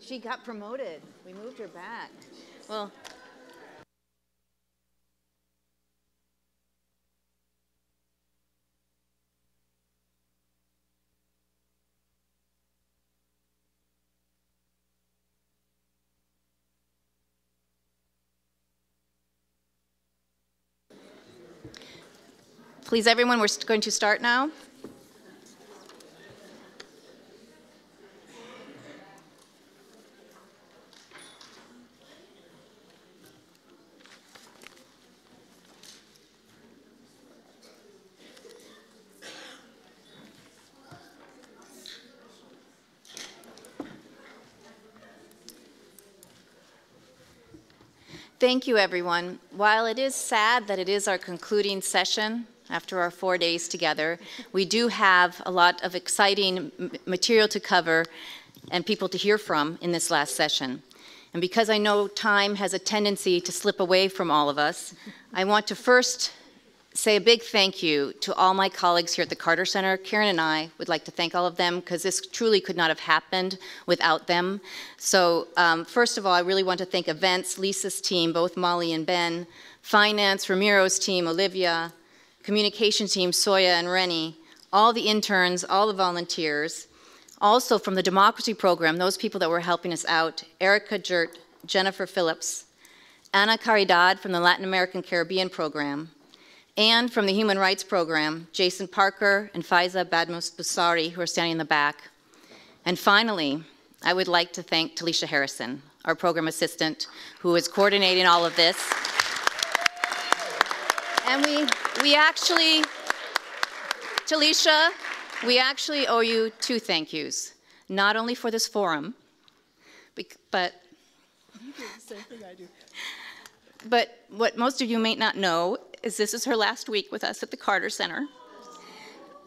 She got promoted. We moved her back. Well. Please, everyone, we're going to start now. Thank you, everyone. While it is sad that it is our concluding session after our 4 days together, we do have a lot of exciting material to cover and people to hear from in this last session. And because I know time has a tendency to slip away from all of us, I want to first say a big thank you to all my colleagues here at the Carter Center. Karen and I would like to thank all of them because this truly could not have happened without them. So first of all, I really want to thank events, Lisa's team, both Molly and Ben, finance, Ramiro's team, Olivia, communication team, Soya and Rennie, all the interns, all the volunteers. Also from the democracy program, those people that were helping us out, Erica Jert, Jennifer Phillips, Ana Caridad from the Latin American Caribbean program, and from the Human Rights Program, Jason Parker and Faiza Badmus-Busari, who are standing in the back. And finally, I would like to thank Talisha Harrison, our program assistant, who is coordinating all of this. And we actually, Talisha, we actually owe you 2 thank yous, not only for this forum, but You do the same thing I do. But what most of you may not know is this is her last week with us at the Carter Center.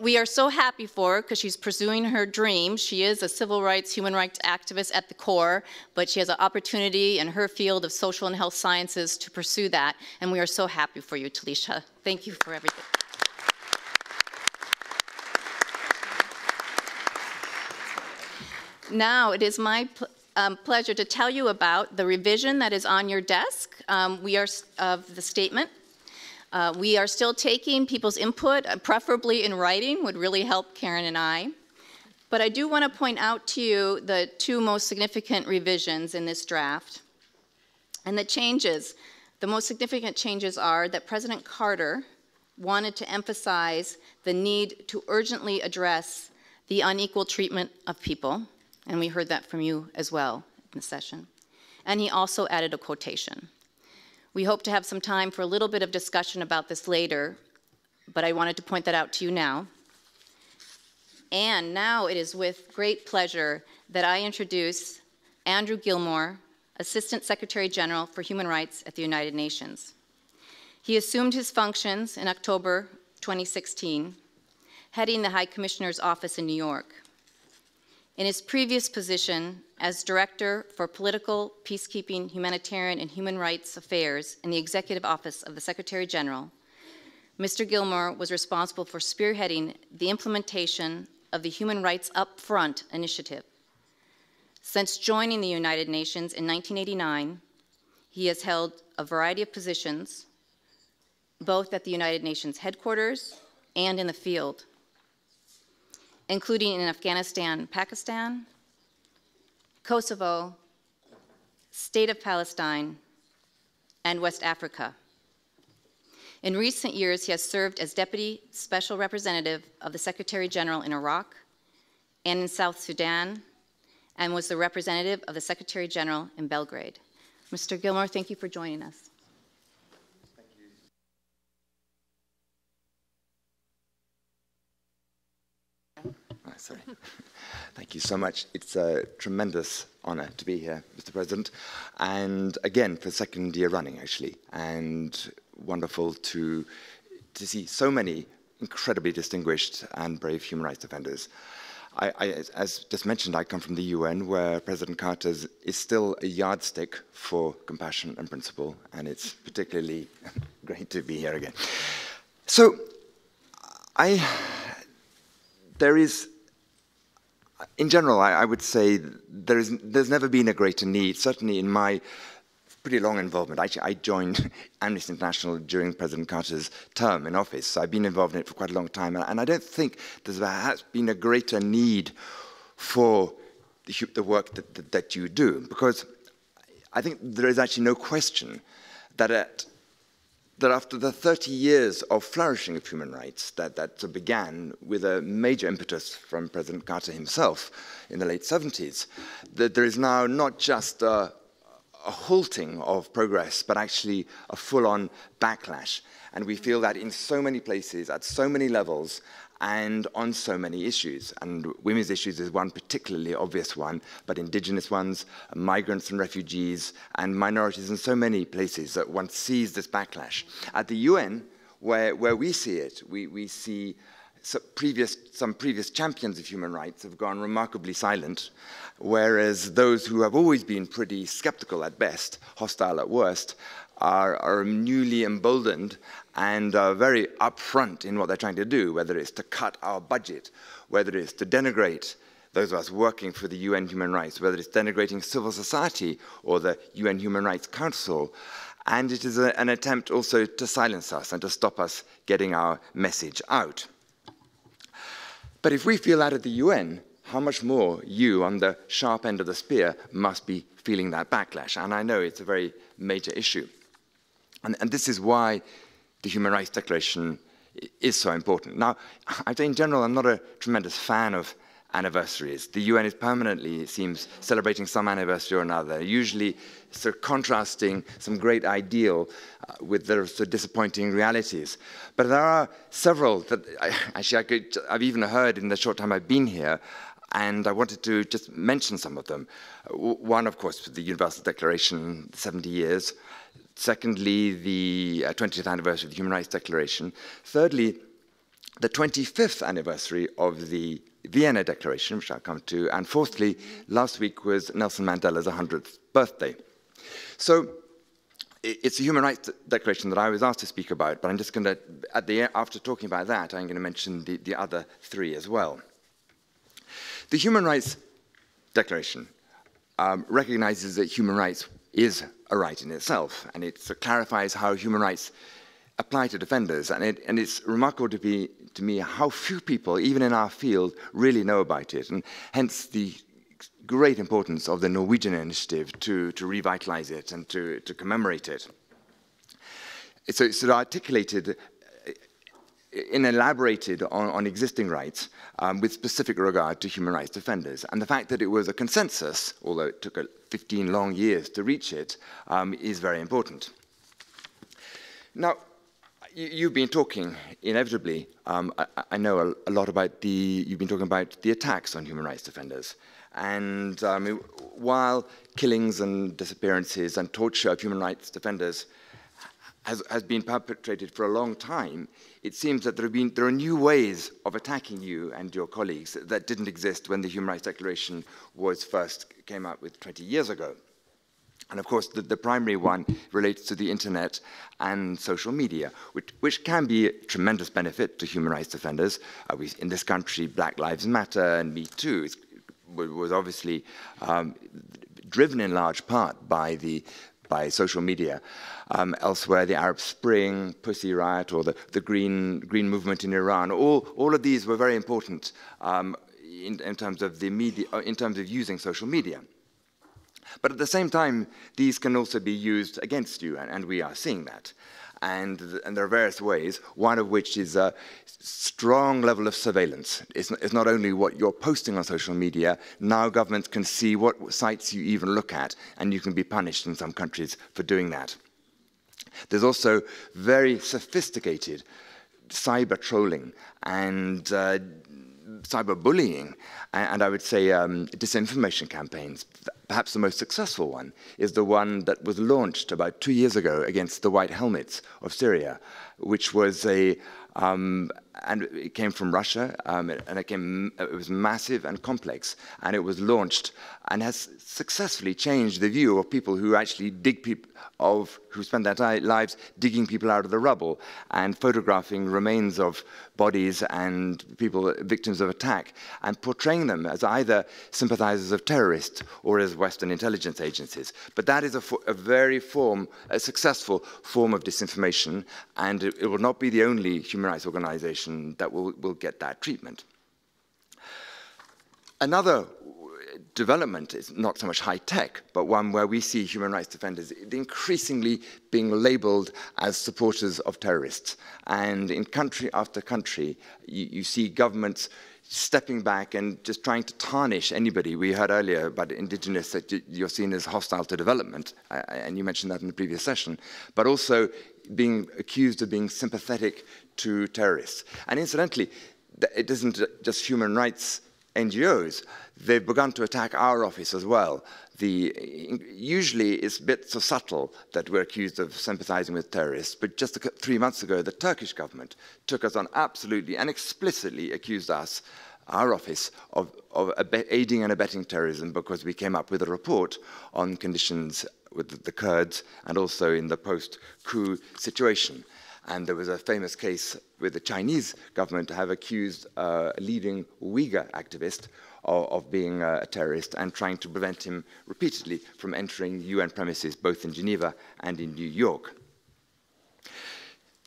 We are so happy for her because she's pursuing her dreams. She is a civil rights, human rights activist at the core, but she has an opportunity in her field of social and health sciences to pursue that, and we are so happy for you, Talisha. Thank you for everything. Now it is my pleasure to tell you about the revision that is on your desk. We are of the statement. We are still taking people's input, preferably in writing, would really help Karen and I. But I do want to point out to you the 2 most significant revisions in this draft. And the changes, the most significant changes are that President Carter wanted to emphasize the need to urgently address the unequal treatment of people. And we heard that from you as well in the session. And he also added a quotation. We hope to have some time for a little bit of discussion about this later, but I wanted to point that out to you now. And now it is with great pleasure that I introduce Andrew Gilmore, Assistant Secretary General for Human Rights at the United Nations. He assumed his functions in October 2016, heading the High Commissioner's office in New York. In his previous position as Director for Political, Peacekeeping, Humanitarian, and Human Rights Affairs in the Executive Office of the Secretary General, Mr. Gilmore was responsible for spearheading the implementation of the Human Rights Upfront initiative. Since joining the United Nations in 1989, he has held a variety of positions, both at the United Nations headquarters and in the field, including in Afghanistan, Pakistan, Kosovo, State of Palestine, and West Africa. In recent years, he has served as Deputy Special Representative of the Secretary General in Iraq and in South Sudan, and was the representative of the Secretary General in Belgrade. Mr. Gilmore, thank you for joining us. Sorry. Thank you so much. It's a tremendous honor to be here, Mr. President, and again for the 2nd year running, actually, and wonderful to see so many incredibly distinguished and brave human rights defenders. As just mentioned, I come from the UN, where President Carter is still a yardstick for compassion and principle, and it's particularly great to be here again. So, in general, I would say there's never been a greater need, certainly in my pretty long involvement. I joined Amnesty International during President Carter's term in office, so I've been involved in it for quite a long time, and I don't think there's perhaps been a greater need for the work that you do, because I think there is actually no question that after the 30 years of flourishing of human rights that began with a major impetus from President Carter himself in the late 70s, that there is now not just a halting of progress, but actually a full-on backlash. And we feel that in so many places, at so many levels, and on so many issues. And women's issues is one particularly obvious one, but indigenous ones, migrants and refugees, and minorities in so many places that one sees this backlash. At the UN, where we see it, we see some previous champions of human rights have gone remarkably silent, whereas those who have always been pretty skeptical at best, hostile at worst, are newly emboldened and are very upfront in what they're trying to do, whether it's to cut our budget, whether it's to denigrate those of us working for the UN human rights, whether it's denigrating civil society or the UN Human Rights Council. And it is an attempt also to silence us and to stop us getting our message out. But if we feel that at the UN, how much more you, on the sharp end of the spear, must be feeling that backlash. And I know it's a very major issue. And this is why the Human Rights Declaration is so important. Now, I'd say in general, I'm not a tremendous fan of anniversaries. The UN is permanently, it seems, celebrating some anniversary or another, usually sort of contrasting some great ideal with the sort of disappointing realities. But there are several that I've even heard in the short time I've been here, and I wanted to just mention some of them. One, of course, the Universal Declaration, 70 years. Secondly, the 20th anniversary of the Human Rights Declaration. Thirdly, the 25th anniversary of the Vienna Declaration, which I'll come to. And fourthly, last week was Nelson Mandela's 100th birthday. So it's a Human Rights Declaration that I was asked to speak about, but I'm just going to, after talking about that, I'm going to mention the other three as well. The Human Rights Declaration recognizes that human rights is a right in itself, and it clarifies how human rights apply to defenders. And it's remarkable to me how few people, even in our field, really know about it, and hence the great importance of the Norwegian initiative to revitalize it and to commemorate it. It's articulated and elaborated on existing rights with specific regard to human rights defenders. And the fact that it was a consensus, although it took 15 long years to reach it, is very important. Now, you've been talking, inevitably, I know a lot about you've been talking about the attacks on human rights defenders. And while killings and disappearances and torture of human rights defenders has been perpetrated for a long time, it seems that there are new ways of attacking you and your colleagues that didn't exist when the Human Rights Declaration came out with 20 years ago. And of course, the primary one relates to the internet and social media, which can be a tremendous benefit to human rights defenders. In this country, Black Lives Matter and Me Too was obviously driven in large part by social media. Elsewhere, the Arab Spring, Pussy Riot, or the Green Movement in Iran, all of these were very important in terms of the media, in terms of using social media. But at the same time, these can also be used against you, and we are seeing that. And there are various ways, one of which is a strong level of surveillance. It's not only what you're posting on social media, now governments can see what sites you even look at, and you can be punished in some countries for doing that. There's also very sophisticated cyber trolling and cyberbullying, and I would say disinformation campaigns. Perhaps the most successful one is the one that was launched about 2 years ago against the White Helmets of Syria, which was an and it came from Russia, and it was massive and complex, and it was launched and has successfully changed the view of people who actually who spend their lives digging people out of the rubble and photographing remains of bodies and people victims of attack and portraying them as either sympathizers of terrorists or as Western intelligence agencies. But that is a successful form of disinformation, and it will not be the only human rights organization that will get that treatment. Another development is not so much high-tech, but one where we see human rights defenders increasingly being labeled as supporters of terrorists. And in country after country, you see governments stepping back and just trying to tarnish anybody. We heard earlier about indigenous, that you're seen as hostile to development, and you mentioned that in the previous session, but also being accused of being sympathetic to terrorists. And incidentally, it isn't just human rights NGOs. They've begun to attack our office as well. Usually it's a bit so subtle that we're accused of sympathizing with terrorists, but just 3 months ago, the Turkish government took us on absolutely and explicitly accused us, our office, of aiding and abetting terrorism because we came up with a report on conditions with the Kurds and also in the post-coup situation. And there was a famous case with the Chinese government to have accused a leading Uyghur activist of being a terrorist and trying to prevent him repeatedly from entering UN premises, both in Geneva and in New York.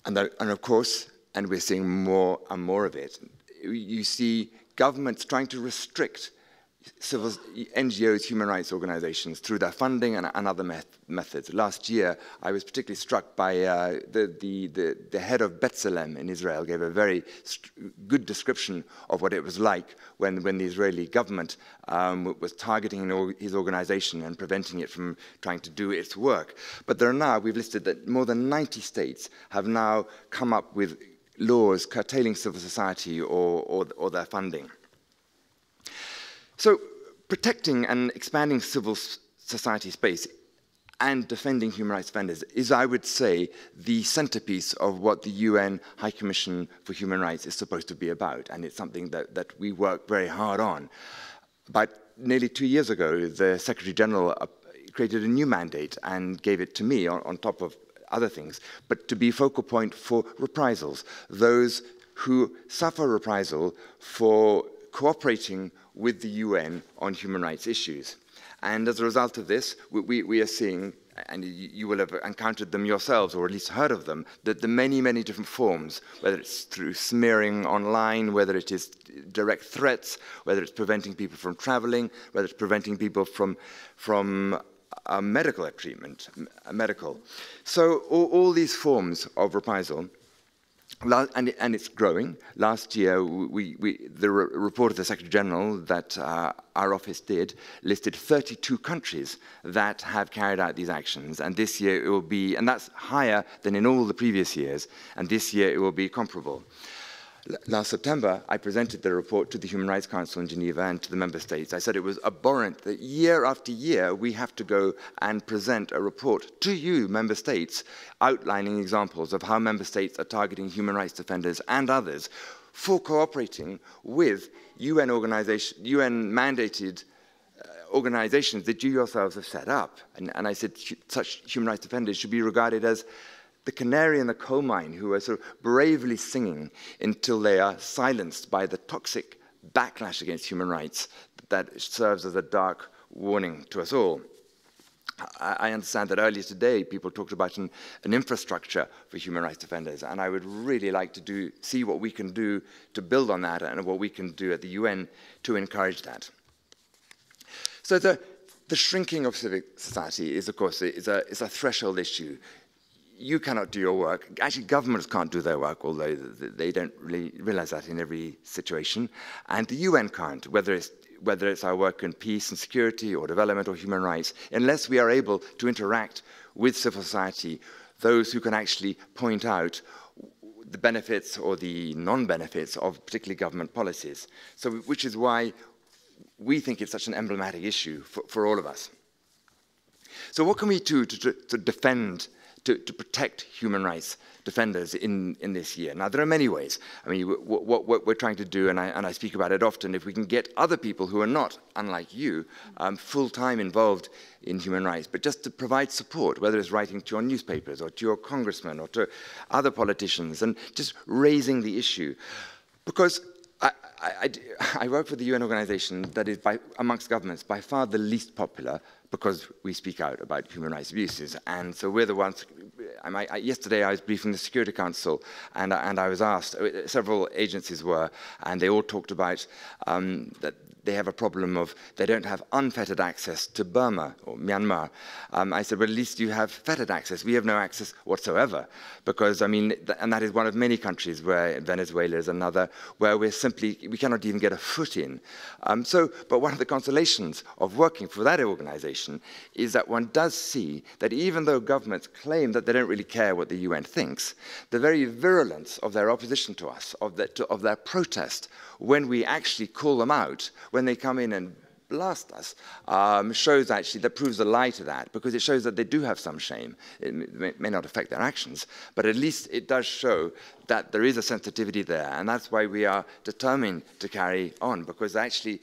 And of course, and we're seeing more and more of it, you see governments trying to restrict civil NGOs, human rights organizations, through their funding and other methods. Last year, I was particularly struck by the head of B'Tselem in Israel gave a very good description of what it was like when the Israeli government was targeting his organization and preventing it from trying to do its work. But we've listed that more than 90 states have now come up with laws curtailing civil society or their funding. So protecting and expanding civil society space and defending human rights defenders is, I would say, the centerpiece of what the UN High Commission for Human Rights is supposed to be about, and it's something that we work very hard on. But nearly 2 years ago, the Secretary General created a new mandate and gave it to me on top of other things, but to be focal point for reprisals, those who suffer reprisal for cooperating with the UN on human rights issues. And as a result of this, we are seeing, and you will have encountered them yourselves, or at least heard of them, that the many, many different forms, whether it's through smearing online, whether it is direct threats, whether it's preventing people from traveling, whether it's preventing people from medical treatment, medical. So all these forms of reprisal, and it's growing. Last year, the report of the Secretary General that our office did listed 32 countries that have carried out these actions. And this year it will be, and that's higher than in all the previous years, and this year it will be comparable. Last September, I presented the report to the Human Rights Council in Geneva and to the member states. I said it was abhorrent that year after year we have to go and present a report to you, member states, outlining examples of how member states are targeting human rights defenders and others for cooperating with UN-mandated organizations that you yourselves have set up. And I said such human rights defenders should be regarded as the canary in the coal mine who are sort of bravely singing until they are silenced by the toxic backlash against human rights that serves as a dark warning to us all. I understand that earlier today people talked about an infrastructure for human rights defenders, and I would really like to see what we can do to build on that and what we can do at the UN to encourage that. So the shrinking of civic society is, of course, is a threshold issue. You cannot do your work. Actually, governments can't do their work, although they don't really realize that in every situation. And the UN can't, whether it's our work in peace and security or development or human rights, unless we are able to interact with civil society, those who can actually point out the benefits or the non-benefits of particularly government policies. So, which is why we think it's such an emblematic issue for all of us. So what can we do to defend to protect human rights defenders in this year. Now, there are many ways. I mean, what we're trying to do, and I speak about it often, if we can get other people who are not, unlike you, full-time involved in human rights, but just to provide support, whether it's writing to your newspapers or to your congressmen or to other politicians, and just raising the issue. Because I work for the UN organization that is, amongst governments, by far the least popular, because we speak out about human rights abuses. And so we're the ones. Yesterday I was briefing the Security Council, and I was asked, several agencies were, and they all talked about that they have a problem of they don't have unfettered access to Burma or Myanmar. I said, well, at least you have fettered access. We have no access whatsoever, because, I mean, and that is one of many countries where Venezuela is another, where we cannot even get a foot in. But one of the consolations of working for that organization is that one does see that even though governments claim that they don't really care what the UN thinks, the very virulence of their opposition to us, of their protest, when we actually call them out, when they come in and blast us, shows actually, that proves a lie to that, because it shows that they do have some shame. It may not affect their actions, but at least it does show that there is a sensitivity there, and that's why we are determined to carry on, because actually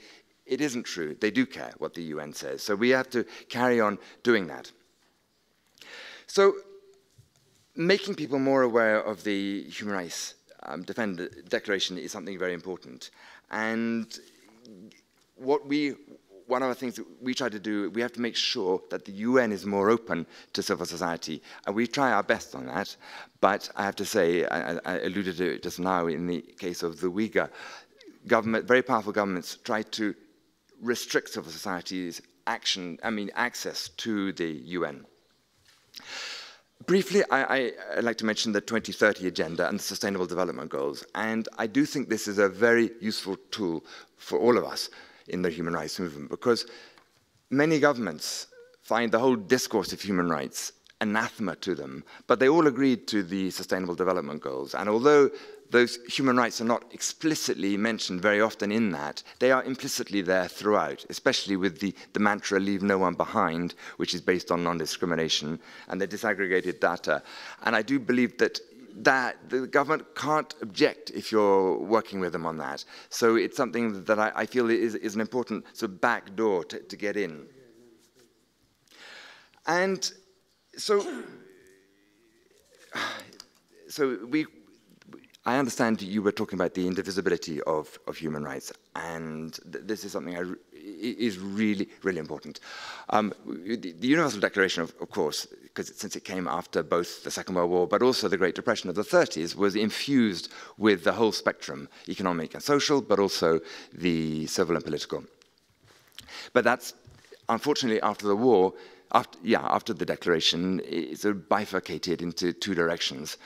it isn't true. They do care what the UN says, so we have to carry on doing that. So making people more aware of the human rights Declaration is something very important. And one of the things that we try to do, we have to make sure that the UN is more open to civil society. And we try our best on that. But I have to say, I alluded to it just now in the case of the Uyghur, very powerful governments try to restrict civil society's access to the UN. Briefly, I'd like to mention the 2030 Agenda and the Sustainable Development Goals. And I do think this is a very useful tool for all of us in the human rights movement, because many governments find the whole discourse of human rights anathema to them, but they all agreed to the Sustainable Development Goals. And although those human rights are not explicitly mentioned very often in that, they are implicitly there throughout, especially with the mantra, leave no one behind, which is based on non-discrimination, and the disaggregated data. And I do believe that the government can't object if you're working with them on that. So it's something that I feel is an important sort of back door to get in. And so I understand you were talking about the indivisibility of human rights, and this is something is really, really important. The Universal Declaration, of course, since it came after both the Second World War, but also the Great Depression of the 30s, was infused with the whole spectrum, economic and social, but also the civil and political. But that's, unfortunately, after the war, after the declaration, it sort of bifurcated into two directions.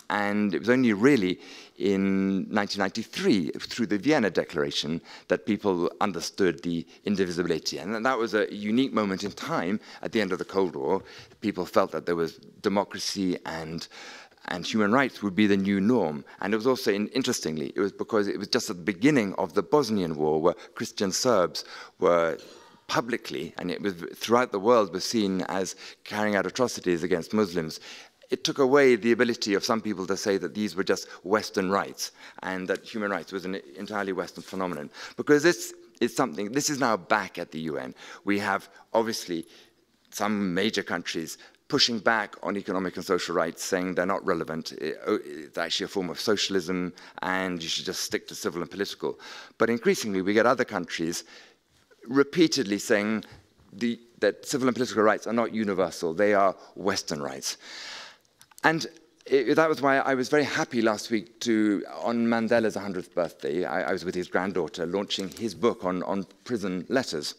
And it was only really in 1993, through the Vienna Declaration, that people understood the indivisibility. And that was a unique moment in time at the end of the Cold War. People felt that there was democracy and human rights would be the new norm. And it was also, interestingly, it was because it was just at the beginning of the Bosnian War, where Christian Serbs were publicly, and it was throughout the world, was seen as carrying out atrocities against Muslims. It took away the ability of some people to say that these were just Western rights and that human rights was an entirely Western phenomenon. Because this is now back at the UN. We have, obviously, some major countries pushing back on economic and social rights, saying they're not relevant. It's actually a form of socialism, and you should just stick to civil and political. But increasingly, we get other countries repeatedly saying that civil and political rights are not universal, they are Western rights. And that was why I was very happy last week on Mandela's 100th birthday, I was with his granddaughter launching his book on prison letters,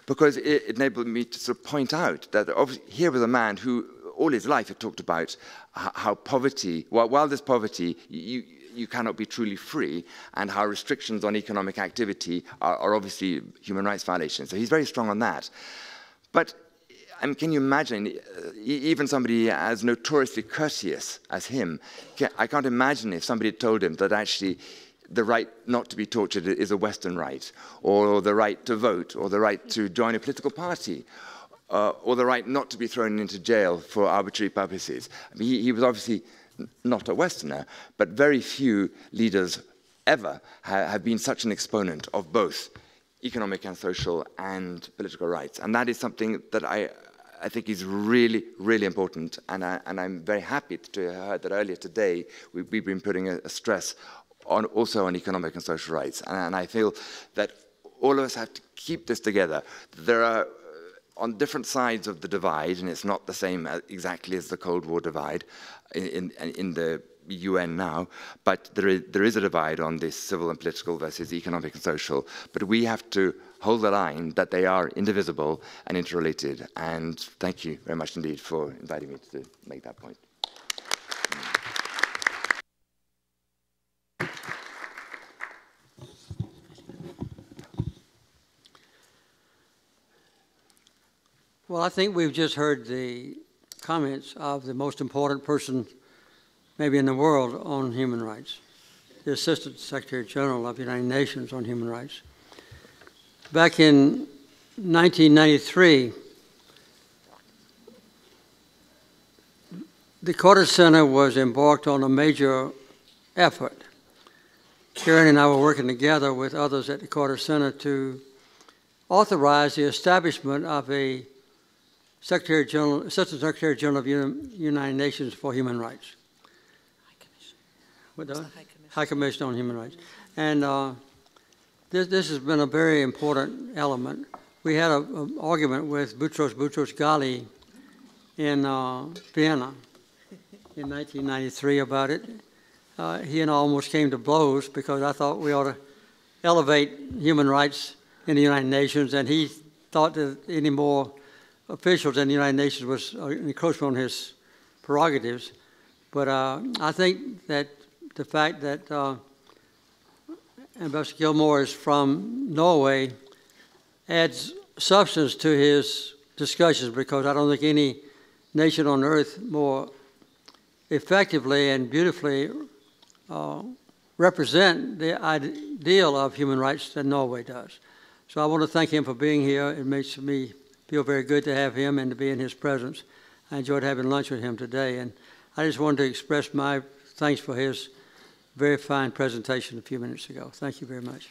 because it enabled me to sort of point out that here was a man who all his life had talked about how poverty, while there's poverty, you cannot be truly free, and how restrictions on economic activity are obviously human rights violations. So he's very strong on that. But can you imagine, even somebody as notoriously courteous as him, I can't imagine if somebody told him that actually the right not to be tortured is a Western right, or the right to vote, or the right to join a political party. or the right not to be thrown into jail for arbitrary purposes. I mean, he was obviously not a Westerner, but very few leaders ever have been such an exponent of both economic and social and political rights. And that is something that I think is really, really important. And I'm very happy to have heard that earlier today we've been putting a stress also on economic and social rights. And I feel that all of us have to keep this together. There are on different sides of the divide, and it's not the same exactly as the Cold War divide in the UN now, but there is a divide on this civil and political versus economic and social. But we have to hold the line that they are indivisible and interrelated. And thank you very much indeed for inviting me to make that point. Well, I think we've just heard the comments of the most important person maybe in the world on human rights, the Assistant Secretary General of the United Nations on human rights. Back in 1993, the Carter Center was embarked on a major effort. Karen and I were working together with others at the Carter Center to authorize the establishment of a Assistant Secretary General of the United Nations for Human Rights. High Commission on Human Rights. And this has been a very important element. We had an argument with Boutros Ghali in Vienna in 1993 about it. He and I almost came to blows because I thought we ought to elevate human rights in the United Nations, and he thought that any more officials in the United Nations was an encroachment on his prerogatives. But I think that the fact that Ambassador Gilmore is from Norway adds substance to his discussions, because I don't think any nation on earth more effectively and beautifully represent the ideal of human rights than Norway does. So I want to thank him for being here. It makes me feel very good to have him and to be in his presence. I enjoyed having lunch with him today, and I just wanted to express my thanks for his very fine presentation a few minutes ago. Thank you very much.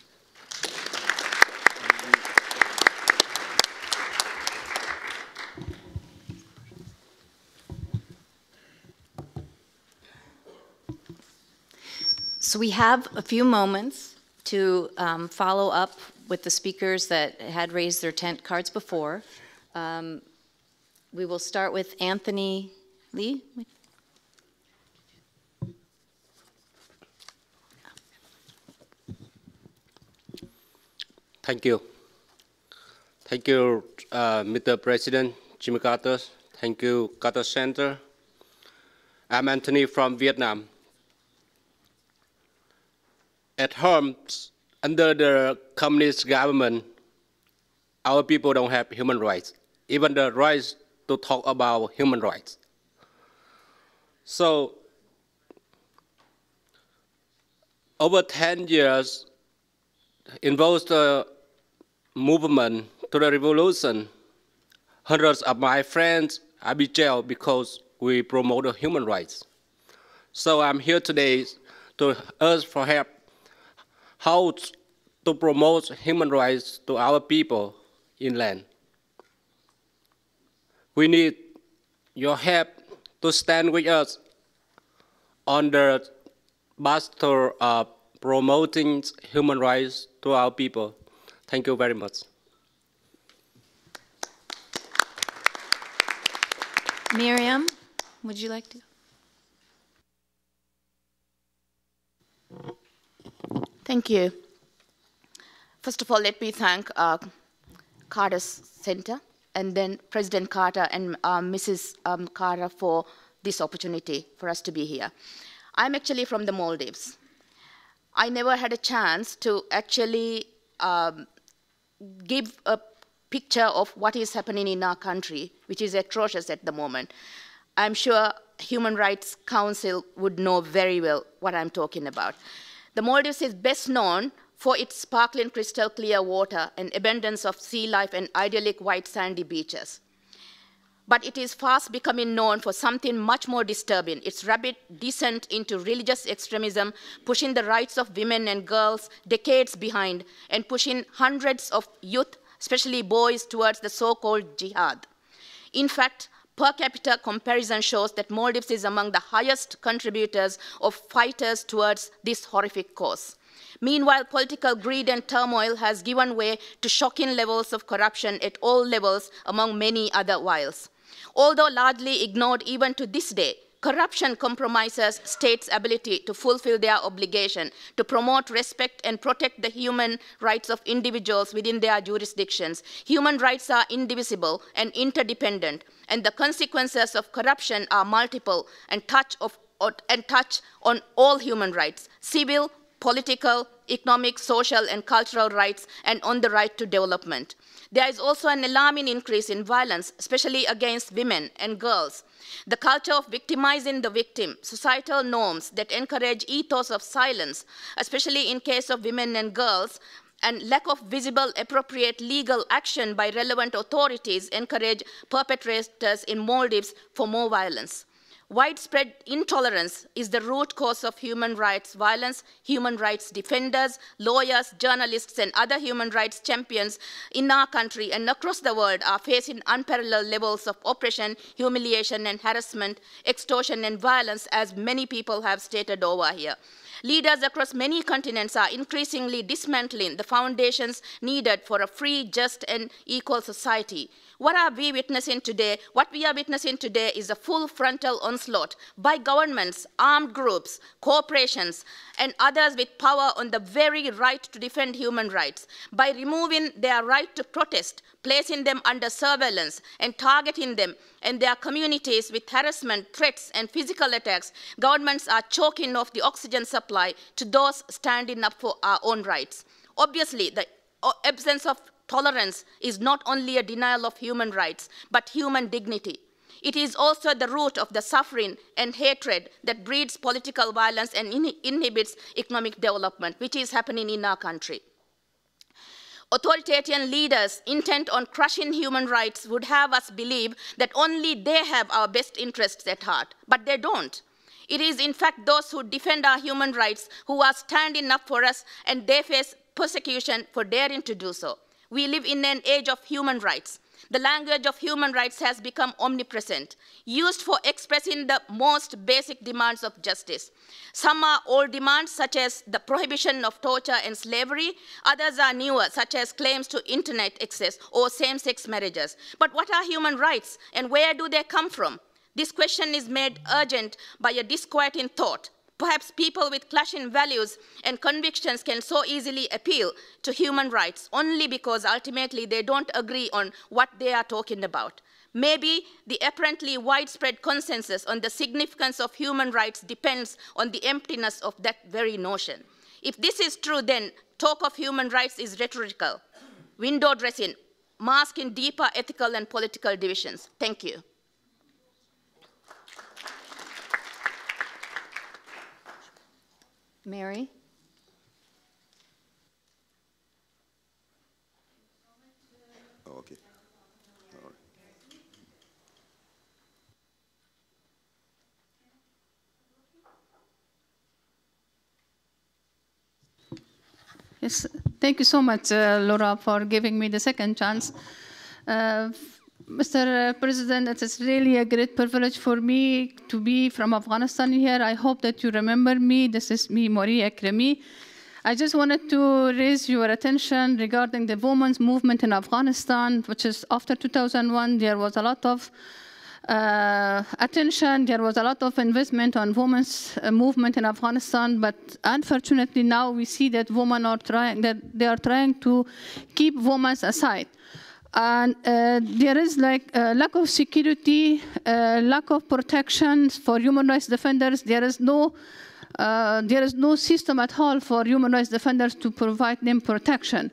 So we have a few moments to follow up with the speakers that had raised their tent cards before. We will start with Anthony Lee. Thank you. Thank you, Mr. President Jimmy Carter. Thank you, Carter Center. I'm Anthony from Vietnam. At home, under the communist government, our people don't have human rights, even the rights to talk about human rights. So, over 10 years, involves the movement to the revolution, hundreds of my friends are in jail because we promote human rights. So I'm here today to ask for help how to promote human rights to our people in land. We need your help to stand with us on the battle of promoting human rights to our people. Thank you very much. Miriam, would you like to? Thank you. First of all, let me thank Carter Center and then President Carter and Mrs. Carter for this opportunity for us to be here. I'm actually from the Maldives. I never had a chance to actually give a picture of what is happening in our country, which is atrocious at the moment. I'm sure Human Rights Council would know very well what I'm talking about. The Maldives is best known for its sparkling crystal clear water and abundance of sea life and idyllic white sandy beaches. But it is fast becoming known for something much more disturbing, its rapid descent into religious extremism, pushing the rights of women and girls decades behind, and pushing hundreds of youth, especially boys, towards the so-called jihad. In fact, per capita comparison shows that Maldives is among the highest contributors of fighters towards this horrific cause. Meanwhile, political greed and turmoil has given way to shocking levels of corruption at all levels, among many other wiles. Although largely ignored even to this day, corruption compromises states' ability to fulfill their obligation to promote, respect, and protect the human rights of individuals within their jurisdictions. Human rights are indivisible and interdependent, and the consequences of corruption are multiple and touch on all human rights: civil, political, economic, social, and cultural rights, and on the right to development. There is also an alarming increase in violence, especially against women and girls. The culture of victimizing the victim, societal norms that encourage ethos of silence, especially in case of women and girls, and lack of visible, appropriate legal action by relevant authorities encourage perpetrators in Maldives for more violence. Widespread intolerance is the root cause of human rights violence. Human rights defenders, lawyers, journalists, and other human rights champions in our country and across the world are facing unparalleled levels of oppression, humiliation, and harassment, extortion, and violence, as many people have stated over here. Leaders across many continents are increasingly dismantling the foundations needed for a free, just, and equal society. What we are witnessing today is a full frontal onslaught by governments, armed groups, corporations, and others with power on the very right to defend human rights. By removing their right to protest, placing them under surveillance, and targeting them and their communities with harassment, threats, and physical attacks, governments are choking off the oxygen supply to those standing up for our own rights. Obviously, the absence of tolerance is not only a denial of human rights, but human dignity. It is also the root of the suffering and hatred that breeds political violence and inhibits economic development, which is happening in our country. Authoritarian leaders intent on crushing human rights would have us believe that only they have our best interests at heart, but they don't. It is in fact those who defend our human rights who are standing up for us, and they face persecution for daring to do so. We live in an age of human rights. The language of human rights has become omnipresent, used for expressing the most basic demands of justice. Some are old demands, such as the prohibition of torture and slavery. Others are newer, such as claims to internet access or same-sex marriages. But what are human rights, and where do they come from? This question is made urgent by a disquieting thought. Perhaps people with clashing values and convictions can so easily appeal to human rights only because ultimately they don't agree on what they are talking about. Maybe the apparently widespread consensus on the significance of human rights depends on the emptiness of that very notion. If this is true, then talk of human rights is rhetorical, window dressing, masking deeper ethical and political divisions. Thank you. Mary? Oh, okay. All right. Yes, thank you so much, Laura, for giving me the second chance. Mr. President, it is really a great privilege for me to be from Afghanistan here. I hope that you remember me. This is me, Mori Akrami. I just wanted to raise your attention regarding the women's movement in Afghanistan, which is after 2001, there was a lot of attention, there was a lot of investment on women's movement in Afghanistan, but unfortunately now we see that women are trying to keep women aside. And there is like lack of security, lack of protection for human rights defenders. There is no system at all for human rights defenders to provide them protection.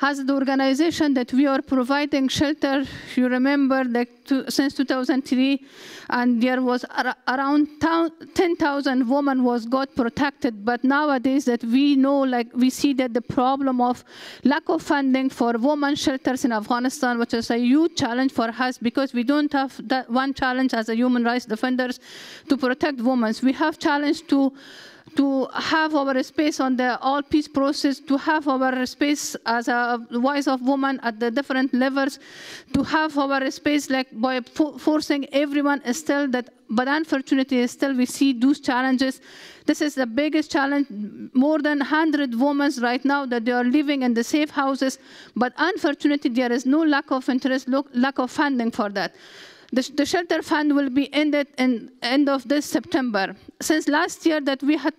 As the organization that we are providing shelter, you remember that since 2003, and there was around 10,000 women got protected. But nowadays that we know, like we see that the problem of lack of funding for women shelters in Afghanistan, which is a huge challenge for us because we don't have that one challenge as a human rights defenders to protect women. We have challenge to have our space on the all peace process, to have our space as a voice of women at the different levels, to have our space like by forcing everyone still that, but unfortunately still we see those challenges. This is the biggest challenge. More than 100 women right now that they are living in the safe houses, but unfortunately there is no lack of interest, lack of funding for that. The shelter fund will be ended in end of this September. Since last year that we had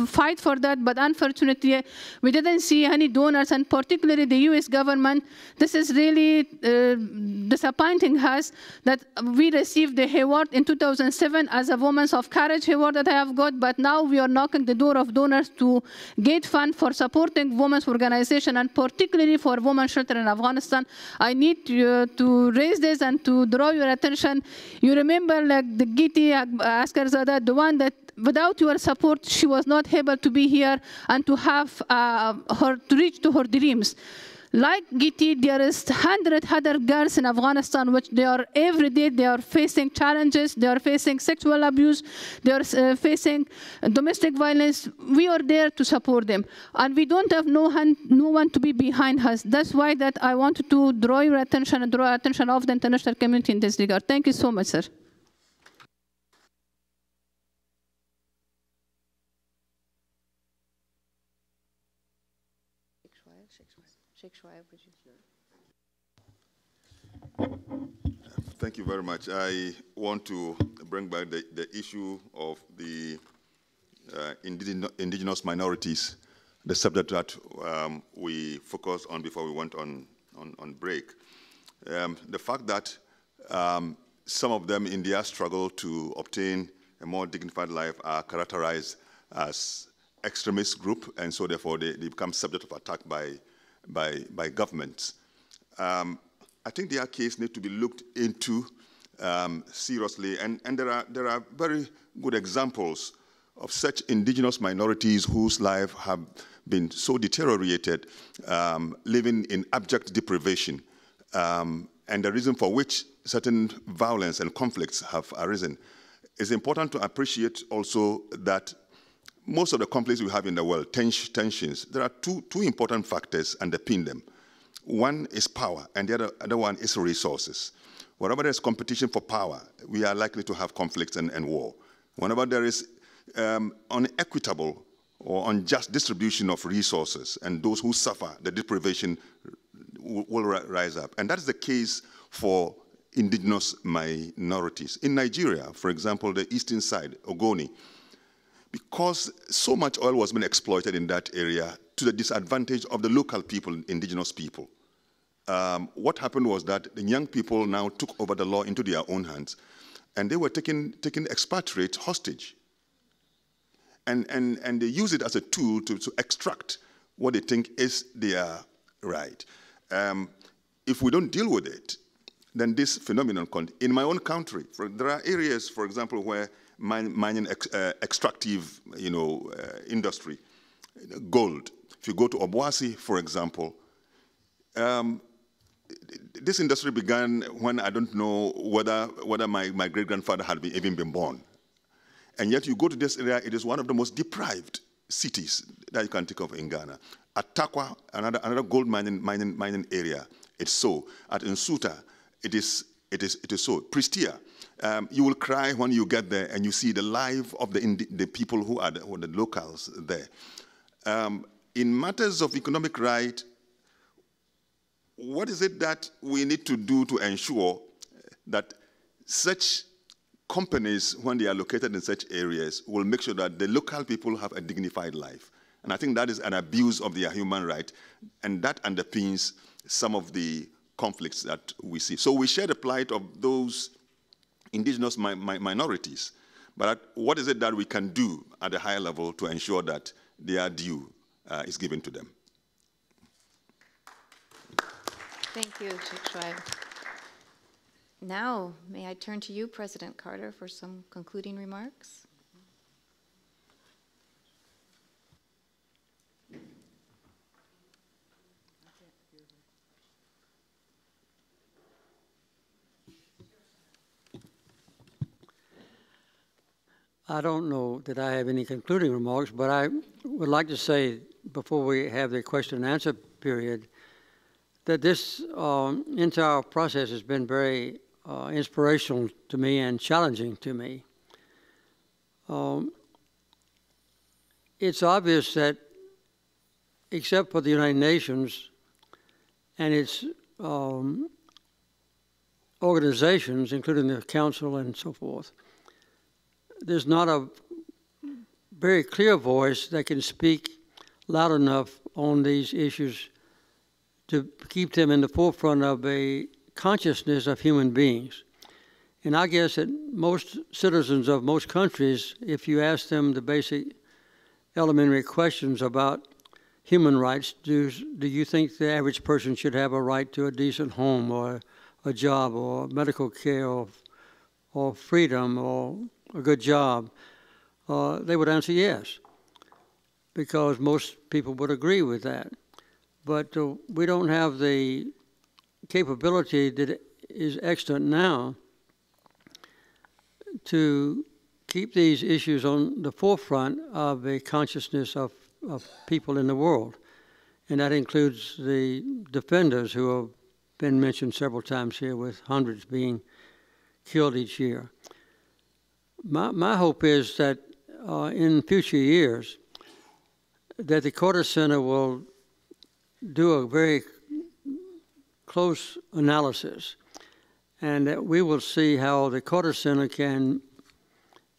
fight for that, but unfortunately we didn't see any donors, and particularly the U.S. government. This is really disappointing us that we received the award in 2007 as a Women's of Courage award that I have got, but now we are knocking the door of donors to get fund for supporting women's organization, and particularly for women's shelter in Afghanistan. I need to raise this and to draw your attention. You remember like the Giti Askarzada, the one that without your support, she was not able to be here and to have her to reach to her dreams. Like Giti, there is 100 other girls in Afghanistan, which they are every day, they are facing challenges, they are facing sexual abuse, they are facing domestic violence. We are there to support them. And we don't have no one to be behind us. That's why that I wanted to draw your attention and draw attention of the international community in this regard. Thank you so much, sir. Thank you very much. I want to bring back the issue of the indigenous minorities, the subject that we focused on before we went on break. The fact that some of them in their struggle to obtain a more dignified life are characterized as extremist group, and so therefore they become subject of attack by governments. I think their case needs to be looked into seriously, and there are very good examples of such indigenous minorities whose lives have been so deteriorated, living in abject deprivation, and the reason for which certain violence and conflicts have arisen. It's important to appreciate also that most of the conflicts we have in the world, tensions, there are two important factors underpin them. One is power, and the other one is resources. Whenever there's competition for power, we are likely to have conflicts and war. Whenever there is unequitable or unjust distribution of resources, and those who suffer the deprivation will rise up. And that is the case for indigenous minorities. In Nigeria, for example, the eastern side, Ogoni, because so much oil was being exploited in that area to the disadvantage of the local people, indigenous people. What happened was that the young people now took over the law into their own hands, and they were taking expatriates hostage. And they use it as a tool to extract what they think is their right. If we don't deal with it, then this phenomenon, in my own country, there are areas, for example, where mining extractive, industry, gold. If you go to Obuasi, for example, this industry began when I don't know whether my great-grandfather had even been born. And yet you go to this area, it is one of the most deprived cities that you can think of in Ghana. At Takwa, another gold mining area, it's so. At Nsuta, it is so. Pristia, you will cry when you get there and you see the life of the people who are the locals there. In matters of economic right, what is it that we need to do to ensure that such companies, when they are located in such areas, will make sure that the local people have a dignified life? And I think that is an abuse of their human right, and that underpins some of the conflicts that we see. So we share the plight of those indigenous minorities, but what is it that we can do at a higher level to ensure that their due is given to them? Thank you, Chief Schweib. Now, may I turn to you, President Carter, for some concluding remarks? I don't know that I have any concluding remarks, but I would like to say, before we have the question and answer period, that this entire process has been very inspirational to me and challenging to me. It's obvious that, except for the United Nations and its organizations, including the Council and so forth, there's not a very clear voice that can speak loud enough on these issues to keep them in the forefront of a consciousness of human beings. And I guess that most citizens of most countries, if you ask them the basic elementary questions about human rights, do you think the average person should have a right to a decent home or a job or medical care or freedom or a good job, they would answer yes, because most people would agree with that. But we don't have the capability that is extant now to keep these issues on the forefront of a consciousness of people in the world. And that includes the defenders who have been mentioned several times here, with hundreds being killed each year. My hope is that in future years that the Carter Center will do a very close analysis, and that we will see how the Carter Center can,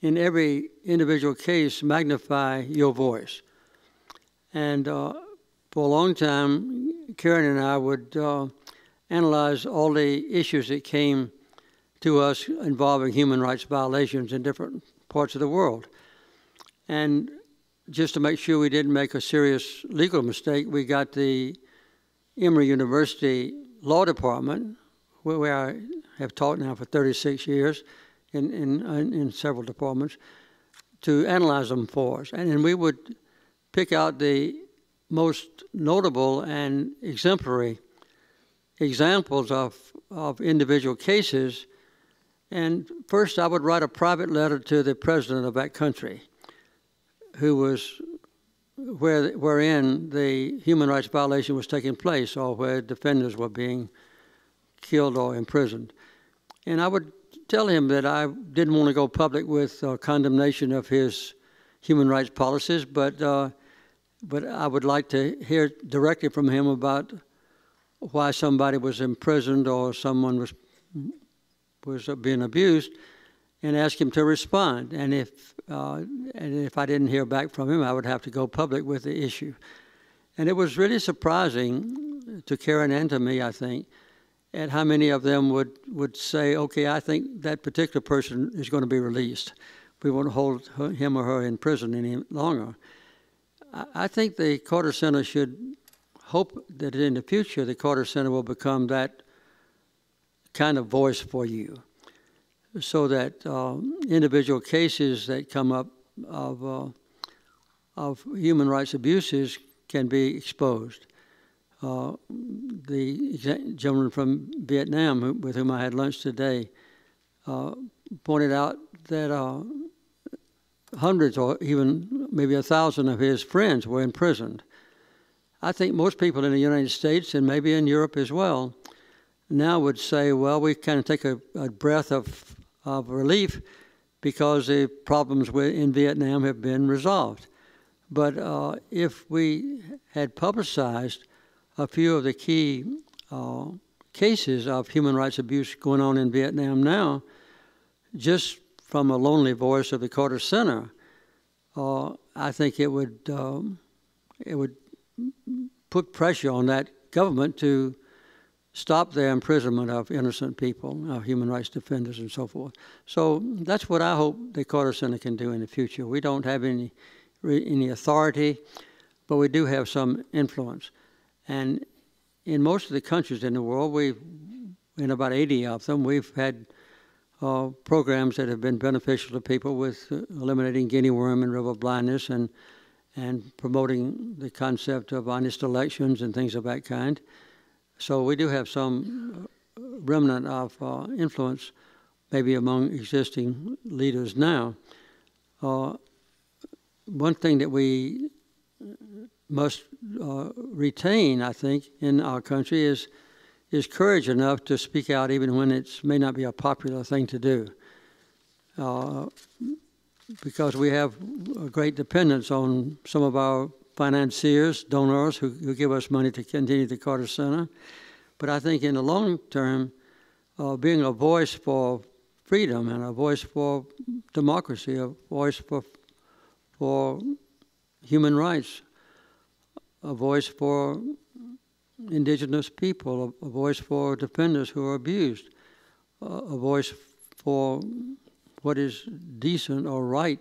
in every individual case, magnify your voice. And for a long time, Karen and I would analyze all the issues that came to us involving human rights violations in different parts of the world. And just to make sure we didn't make a serious legal mistake, we got the Emory University Law Department, where I have taught now for 36 years in several departments, to analyze them for us. And then we would pick out the most notable and exemplary examples of individual cases. And first, I would write a private letter to the president of that country, wherein the human rights violation was taking place, or where defenders were being killed or imprisoned. And I would tell him that I didn't want to go public with condemnation of his human rights policies, but I would like to hear directly from him about why somebody was imprisoned or someone was being abused, and ask him to respond. And if I didn't hear back from him, I would have to go public with the issue. And it was really surprising to Karen and to me, I think, at how many of them would say, okay, I think that particular person is going to be released. We won't hold him or her in prison any longer. I think the Carter Center should hope that in the future the Carter Center will become that kind of voice for you, so that individual cases that come up of human rights abuses can be exposed. The gentleman from Vietnam with whom I had lunch today pointed out that hundreds or even maybe 1,000 of his friends were imprisoned. I think most people in the United States, and maybe in Europe as well, now would say, well, we kind of take a breath of relief because the problems in Vietnam have been resolved. But if we had publicized a few of the key cases of human rights abuse going on in Vietnam now, just from a lonely voice of the Carter Center, I think it would put pressure on that government to stop their imprisonment of innocent people, of human rights defenders and so forth. So that's what I hope the Carter Center can do in the future. We don't have any authority, but we do have some influence. And in most of the countries in the world, in about 80 of them, we've had programs that have been beneficial to people with eliminating guinea worm and river blindness and promoting the concept of honest elections and things of that kind. So we do have some remnant of influence maybe among existing leaders now. One thing that we must retain, I think, in our country is courage enough to speak out even when it may not be a popular thing to do. Because we have a great dependence on some of our financiers, donors who give us money to continue the Carter Center. But I think in the long term, being a voice for freedom and a voice for democracy, a voice for human rights, a voice for indigenous people, a voice for defenders who are abused, a voice for what is decent or right,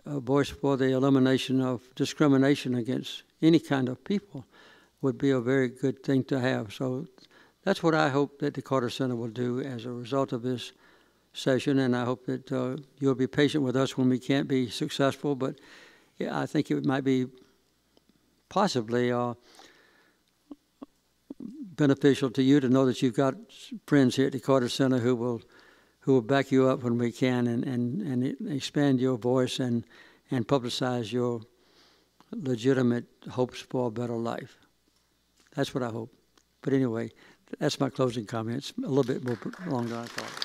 a voice for the elimination of discrimination against any kind of people would be a very good thing to have. So that's what I hope that the Carter Center will do as a result of this session, and I hope that you'll be patient with us when we can't be successful, but yeah, I think it might be possibly beneficial to you to know that you've got friends here at the Carter Center who will back you up when we can and expand your voice and publicize your legitimate hopes for a better life. That's what I hope. But anyway, that's my closing comments. A little bit more longer than I thought.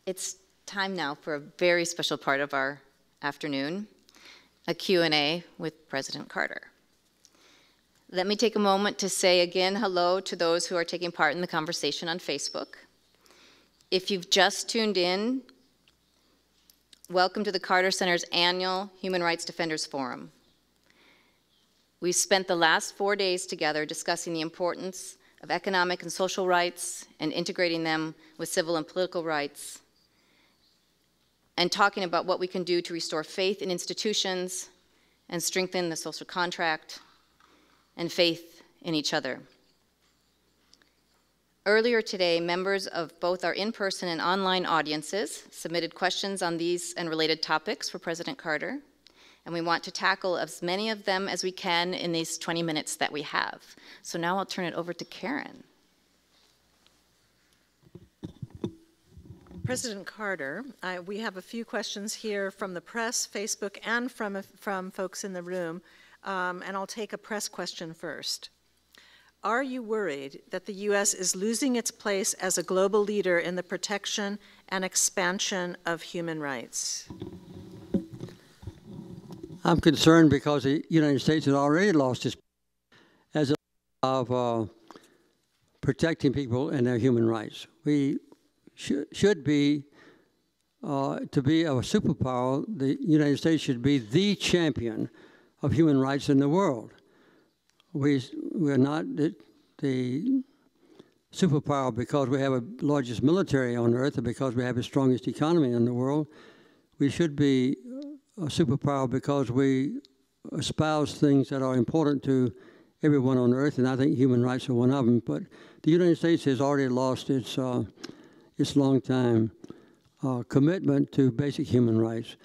It's time now for a very special part of our afternoon, a Q&A with President Carter. Let me take a moment to say again hello to those who are taking part in the conversation on Facebook. If you've just tuned in, welcome to the Carter Center's annual Human Rights Defenders Forum. We've spent the last 4 days together discussing the importance of economic and social rights and integrating them with civil and political rights, and talking about what we can do to restore faith in institutions and strengthen the social contract and faith in each other. Earlier today, members of both our in-person and online audiences submitted questions on these and related topics for President Carter, and we want to tackle as many of them as we can in these 20 minutes that we have. So now I'll turn it over to Karen. President Carter, we have a few questions here from the press, Facebook, and from folks in the room, and I'll take a press question first. Are you worried that the U.S. is losing its place as a global leader in the protection and expansion of human rights? I'm concerned because the United States has already lost its as a of protecting people and their human rights. We should be, to be a superpower, the United States should be the champion of human rights in the world. We're not the superpower because we have the largest military on earth or because we have the strongest economy in the world. We should be a superpower because we espouse things that are important to everyone on earth, and I think human rights are one of them. But the United States has already lost its long-time commitment to basic human rights.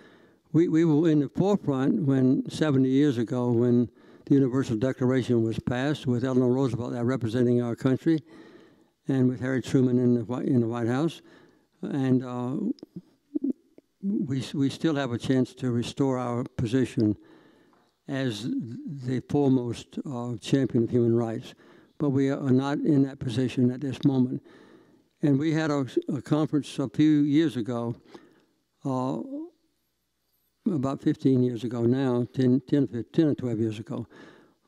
We were in the forefront when 70 years ago when the Universal Declaration was passed with Eleanor Roosevelt representing our country and with Harry Truman in the White House. And we still have a chance to restore our position as the foremost champion of human rights. But we are not in that position at this moment. And we had a conference a few years ago, about 15 years ago now, 10 or 12 years ago,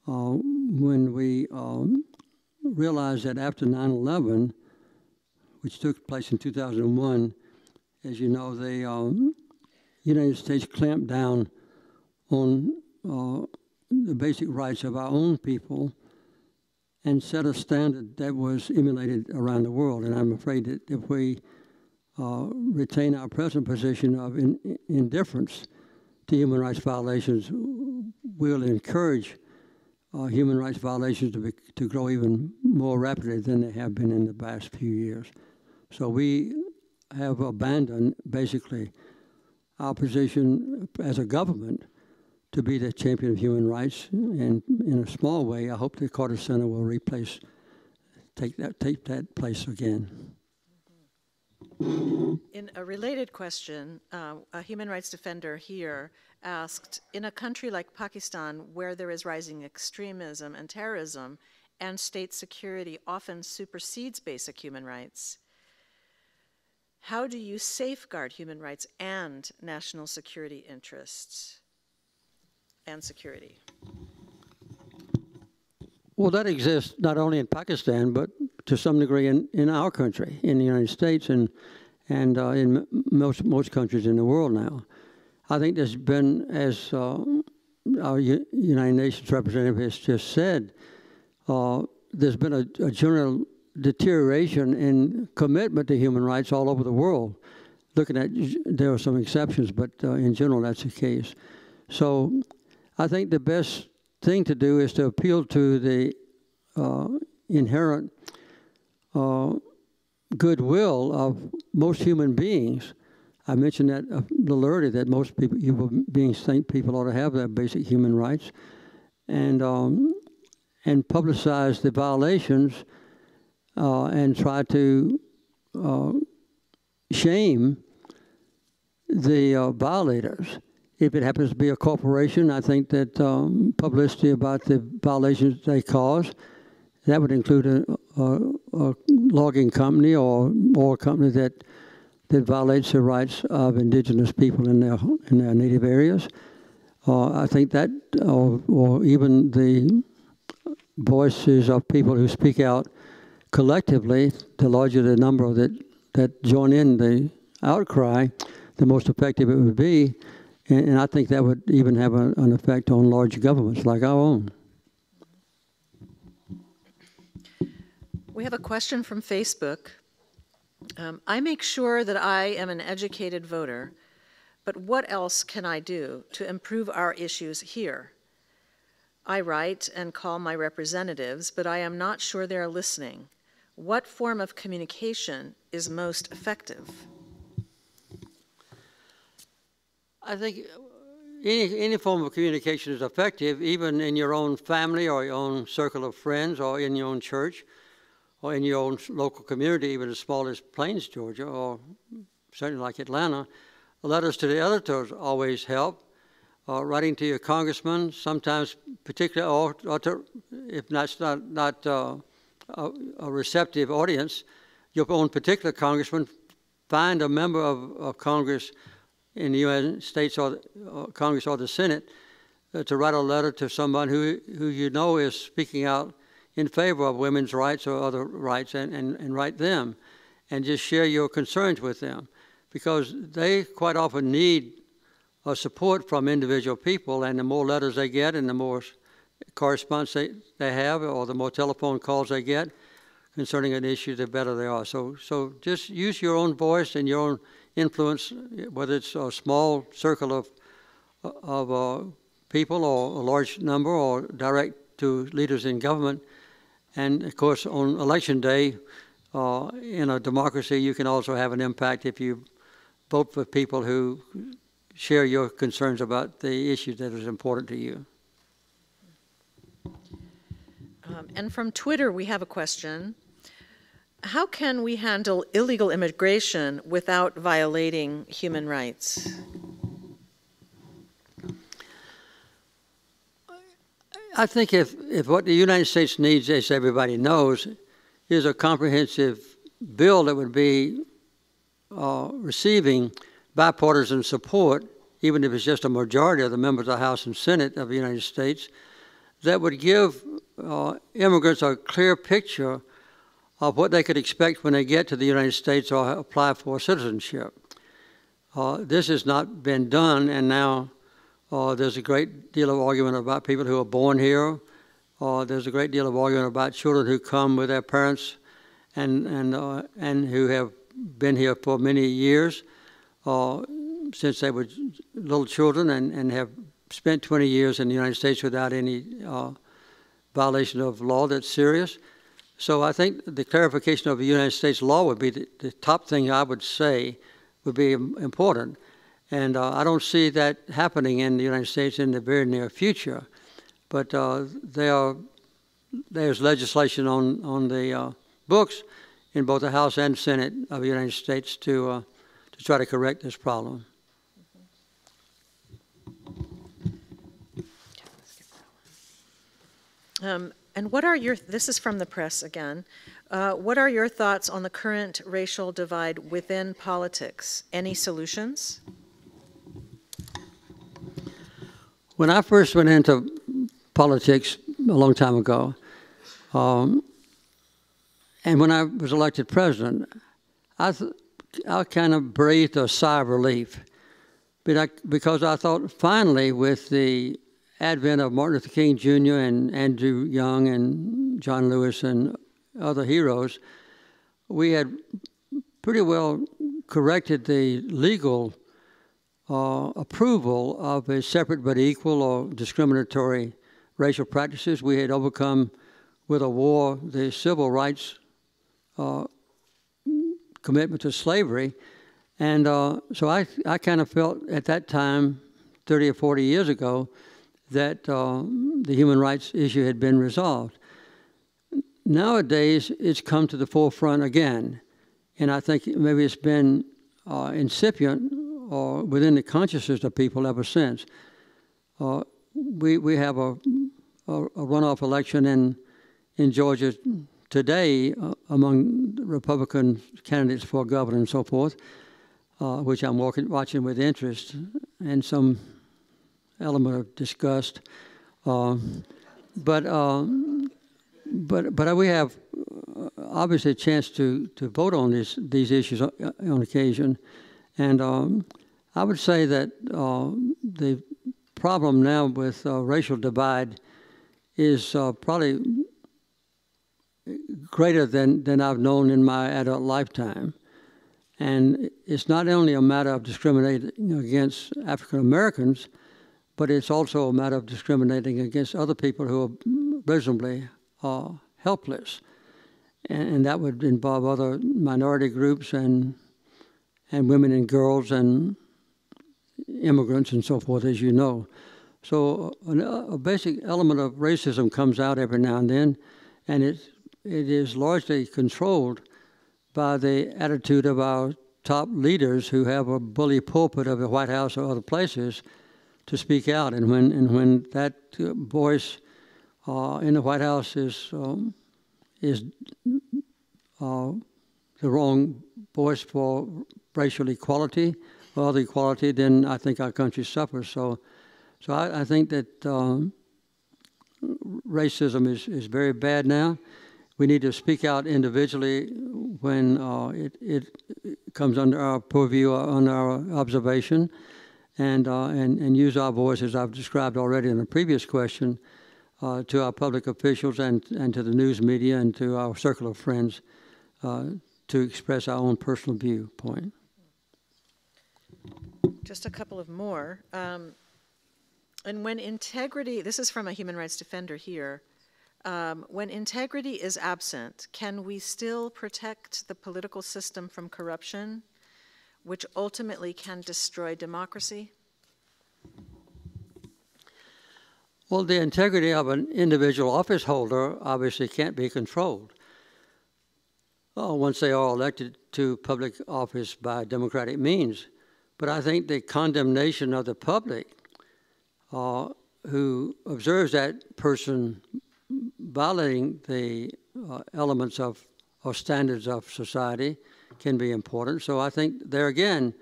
when we realized that after 9/11, which took place in 2001, as you know, the United States clamped down on the basic rights of our own people and set a standard that was emulated around the world. And I'm afraid that if we retain our present position of indifference to human rights violations, we'll encourage human rights violations to grow even more rapidly than they have been in the past few years. So we have abandoned, basically, our position as a government to be the champion of human rights. And in a small way, I hope the Carter Center will take that place again. In a related question, a human rights defender here asked, in a country like Pakistan, where there is rising extremism and terrorism, and state security often supersedes basic human rights, how do you safeguard human rights and national security interests and security? Well, that exists not only in Pakistan, but to some degree in our country, in the United States, and in most countries in the world now. I think there's been, as our United Nations representative has just said, there's been a general deterioration in commitment to human rights all over the world. Looking at, there are some exceptions, but in general that's the case. So I think the best thing to do is to appeal to the inherent goodwill of most human beings. I mentioned that a little earlier, that most human beings think people ought to have their basic human rights, and publicize the violations and try to shame the violators. If it happens to be a corporation, I think that publicity about the violations they cause, that would include a logging company or a company that violates the rights of indigenous people in their native areas. I think that, or even the voices of people who speak out collectively, the larger the number that join in the outcry, the most effective it would be. And I think that would even have an effect on large governments like our own. We have a question from Facebook. I make sure that I am an educated voter, but what else can I do to improve our issues here? I write and call my representatives, but I am not sure they're listening. What form of communication is most effective? I think any form of communication is effective, even in your own family or your own circle of friends or in your own church or in your own local community, even as small as Plains, Georgia, or certainly like Atlanta. Letters to the editors always help. Writing to your congressman, sometimes particularly, or to, if that's not a receptive audience, your own particular congressman, find a member of Congress in the United States or Congress or the Senate to write a letter to someone who you know is speaking out in favor of women's rights or other rights, and write them and just share your concerns with them, because they quite often need support from individual people, and the more letters they get and the more correspondence they have, or the more telephone calls they get concerning an issue, the better they are. So just use your own voice and your own influence, whether it's a small circle of people or a large number, or direct to leaders in government. And of course, on election day, in a democracy, you can also have an impact if you vote for people who share your concerns about the issue that is important to you. And from Twitter, we have a question. How can we handle illegal immigration without violating human rights? I think if what the United States needs, as everybody knows, is a comprehensive bill that would be receiving bipartisan support, even if it's just a majority of the members of the House and Senate of the United States, that would give immigrants a clear picture of what they could expect when they get to the United States or apply for citizenship. This has not been done, and now there's a great deal of argument about people who are born here. There's a great deal of argument about children who come with their parents and who have been here for many years, since they were little children, and have spent 20 years in the United States without any violation of law that's serious. So I think the clarification of the United States law would be the top thing I would say would be important. And I don't see that happening in the United States in the very near future. But there's legislation on the books in both the House and Senate of the United States to try to correct this problem. And what are your, this is from the press again, what are your thoughts on the current racial divide within politics? Any solutions? When I first went into politics a long time ago, and when I was elected president, I kind of breathed a sigh of relief, because I thought finally, with the advent of Martin Luther King Jr. and Andrew Young and John Lewis and other heroes, we had pretty well corrected the legal approval of a separate but equal or discriminatory racial practices. We had overcome with a war the civil rights commitment to slavery. And so I kind of felt at that time, 30 or 40 years ago, that the human rights issue had been resolved. Nowadays, it's come to the forefront again. And I think maybe it's been incipient or within the consciousness of people ever since. We have a runoff election in Georgia today among Republican candidates for governor and so forth, which I'm watching with interest and some element of disgust. But we have obviously a chance to vote on these issues on occasion. And I would say that the problem now with racial divide is probably greater than I've known in my adult lifetime. And it's not only a matter of discriminating against African Americans, but it's also a matter of discriminating against other people who are reasonably helpless. And that would involve other minority groups and women and girls and immigrants and so forth, as you know. So a basic element of racism comes out every now and then, and it is largely controlled by the attitude of our top leaders who have a bully pulpit of the White House or other places to speak out. And when that voice in the White House is the wrong voice for racial equality or other equality, then I think our country suffers. So I think that racism is very bad now. We need to speak out individually when it comes under our purview, under our observation, and use our voice, as I've described already in a previous question, to our public officials and to the news media and to our circle of friends to express our own personal viewpoint. Just a couple of more. And when integrity, this is from a human rights defender here, when integrity is absent, can we still protect the political system from corruption, which ultimately can destroy democracy? Well, the integrity of an individual office holder obviously can't be controlled once they are elected to public office by democratic means. But I think the condemnation of the public who observes that person violating the elements of or standards of society can be important. So I think there again,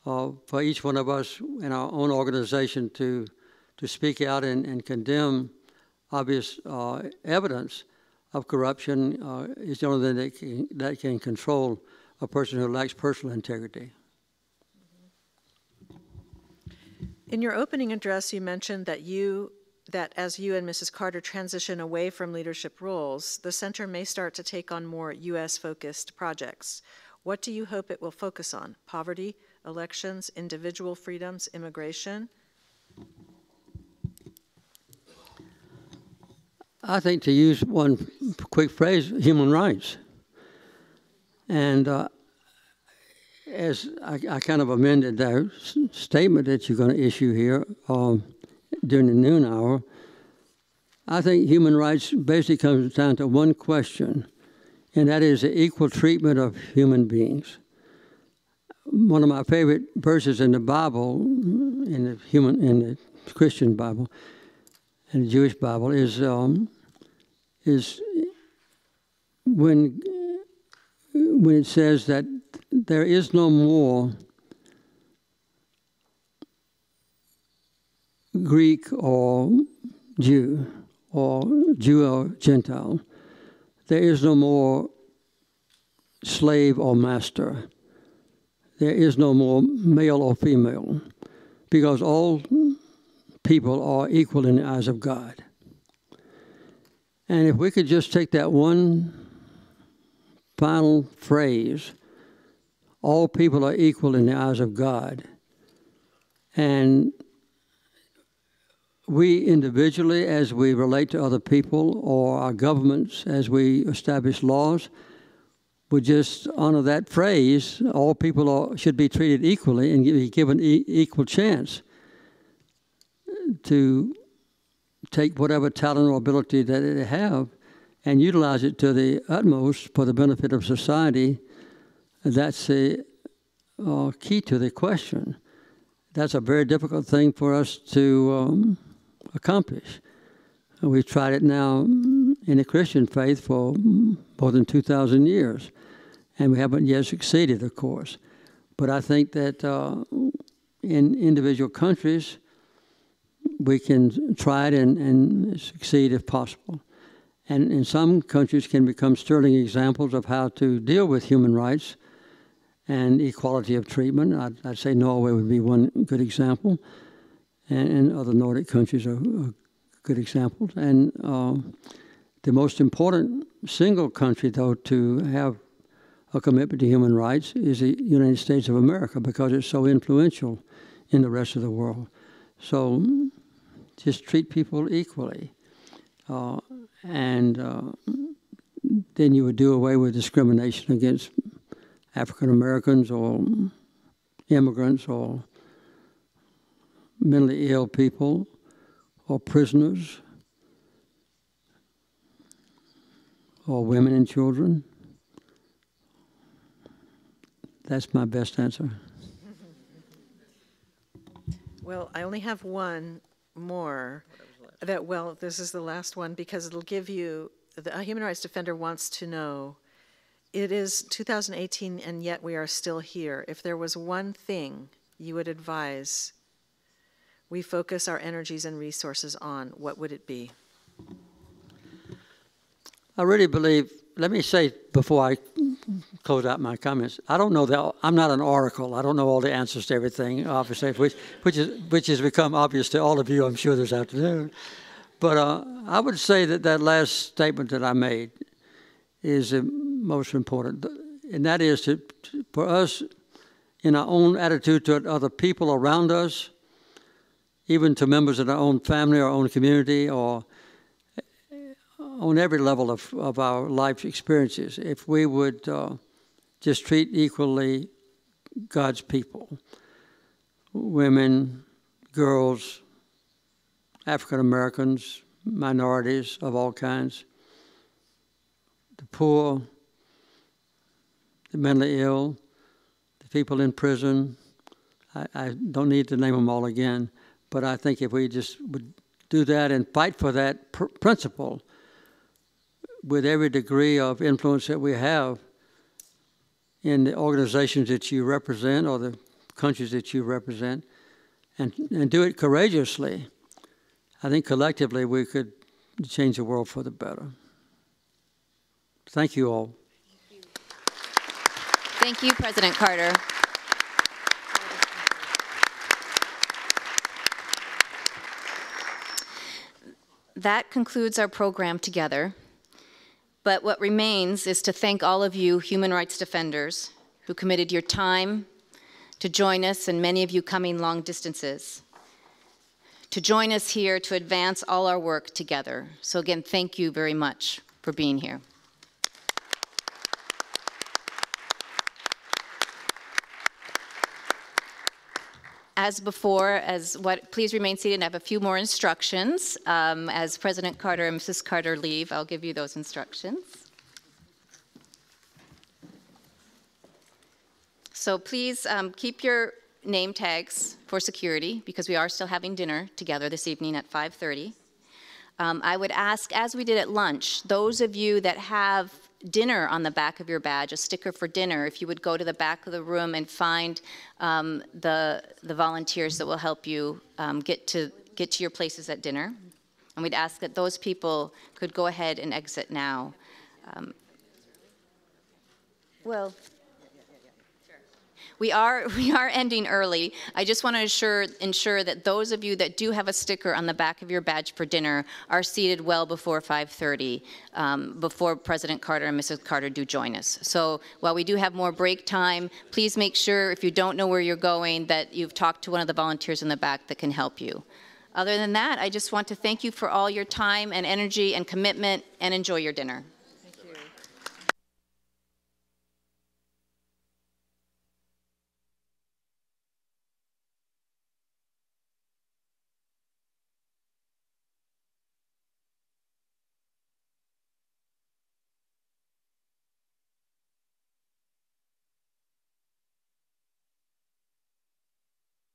for each one of us in our own organization to speak out and condemn obvious evidence of corruption is the only thing that can control a person who lacks personal integrity. In your opening address, you mentioned that as you and Mrs. Carter transition away from leadership roles, the center may start to take on more U.S.-focused projects. What do you hope it will focus on? Poverty, elections, individual freedoms, immigration? I think, to use one quick phrase, human rights. And as I kind of amended that statement that you're going to issue here during the noon hour, I think human rights basically comes down to one question, and that is the equal treatment of human beings. One of my favorite verses in the Bible, in the Christian Bible, and the Jewish Bible, is when it says that there is no more Greek or Jew or Gentile. There is no more slave or master. There is no more male or female, because all people are equal in the eyes of God. And if we could just take that one final phrase, all people are equal in the eyes of God, and we individually, as we relate to other people, or our governments as we establish laws, would just honor that phrase, all people should be treated equally and be given equal chance to take whatever talent or ability that they have and utilize it to the utmost for the benefit of society. That's the key to the question. That's a very difficult thing for us to accomplish. We've tried it now in the Christian faith for more than 2,000 years, and we haven't yet succeeded, of course. But I think that in individual countries, we can try it and succeed if possible. And in some countries can become sterling examples of how to deal with human rights and equality of treatment. I'd say Norway would be one good example, and other Nordic countries are good examples. And the most important single country, though, to have a commitment to human rights is the United States of America, because it's so influential in the rest of the world. So just treat people equally. And then you would do away with discrimination against African Americans or immigrants or mentally ill people or prisoners or women and children. That's my best answer. Well, I only have one more. This is the last one, because it'll give you, a human rights defender wants to know, it is 2018 and yet we are still here. If there was one thing you would advise we focus our energies and resources on, what would it be? I really believe, let me say before I close out my comments, I don't know I'm not an oracle. I don't know all the answers to everything, obviously, which has become obvious to all of you, I'm sure, this afternoon. But I would say that last statement that I made is the most important, and that is for us, in our own attitude to other people around us, even to members of our own family, our own community, or on every level of our life experiences, if we would just treat equally God's people, women, girls, African Americans, minorities of all kinds, the poor, the mentally ill, the people in prison. I don't need to name them all again, but I think if we just would do that and fight for that principle with every degree of influence that we have in the organizations that you represent or the countries that you represent, and do it courageously, I think collectively we could change the world for the better. Thank you all. Thank you, President Carter. That concludes our program together. But what remains is to thank all of you human rights defenders who committed your time to join us, and many of you coming long distances, to join us here to advance all our work together. So again, thank you very much for being here. As before, please remain seated. I have a few more instructions. As President Carter and Mrs. Carter leave, I'll give you those instructions. So please keep your name tags for security, because we are still having dinner together this evening at 5:30. I would ask, as we did at lunch, those of you that have dinner on the back of your badge, a sticker for dinner, if you would go to the back of the room and find the volunteers that will help you get to your places at dinner. And we'd ask that those people could go ahead and exit now. We are ending early. I just want to ensure that those of you that do have a sticker on the back of your badge for dinner are seated well before 5:30, before President Carter and Mrs. Carter do join us. So while we do have more break time, please make sure, if you don't know where you're going, that you've talked to one of the volunteers in the back that can help you. Other than that, I just want to thank you for all your time and energy and commitment, and enjoy your dinner.